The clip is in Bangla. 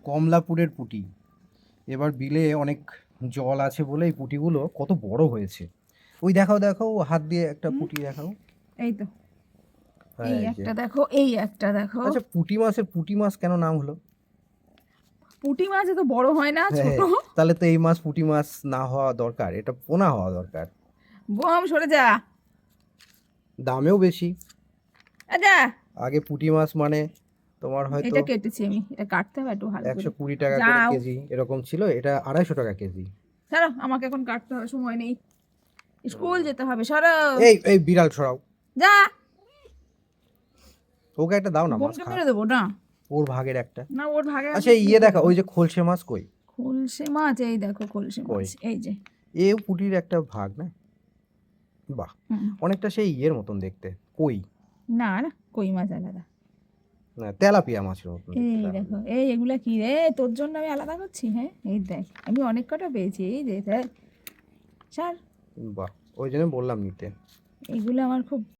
কমলাপুরের পুঁটি। এবার বিলে অনেক জল আছে বলে এই পুঁটিগুলো কত বড় হয়েছে। ওই দেখাও দেখাও, হাত দিয়ে একটা পুঁটি দেখাও। এই তো, হ্যাঁ, এই এই যে। একটা দেখো, এই একটা দেখো। আচ্ছা, পুঁটি মাছ কেন নাম হলো? পুঁটি মাছ এত বড় হয় না, ছোট। হ্যাঁ, তাহলে তো এই মাছ পুঁটি মাছ না হওয়া দরকার, এটা পোনা হওয়া দরকার। বোম সরে যা। দামেও বেশি। আচ্ছা, আগে পুঁটি মাছ মানে তোমার হয়তো এটা কেটেছি আমি, এটা কাটতে হবে একটু ভালো করে। 120 টাকা করে যাও, কেজি এরকম ছিল, এটা 250 টাকা কেজি। সরো, আমাকে এখন কাটতে হবে, সময় নেই, স্কুল যেতে হবে, সরো। এই এই বিড়াল সরাও, যা, ওকে একটা দাও না, মাছ বোমটা খা, মেরে দেবো না। ওর ভাগের একটা। না, ওর ভাগে আমি আচ্ছা, কি ইয়ে দেখা, করবো? ওই যে খলসে মাছ কই? খোলসে মাছ, এই দেখো খোলসে কই? মাছ, এই যে। এ পুঁটির একটা ভাগ না? বাহ, হুম। অনেকটা সেই ইয়ের মতন দেখতে, কই না না, কই মাছ আলাদা। না, তেলাপিয়া মাছের মতন দেখতে এই তাহলে। দেখো, এই এগুলা কি রে, তোর জন্য আমি আলাদা করছি? হ্যাঁ, এই দেখ, আমি অনেক কটা পেয়েছি, এই দেখ, স্যার। বাহ, ওই জন্য বললাম নিতে। এগুলো আমার খুব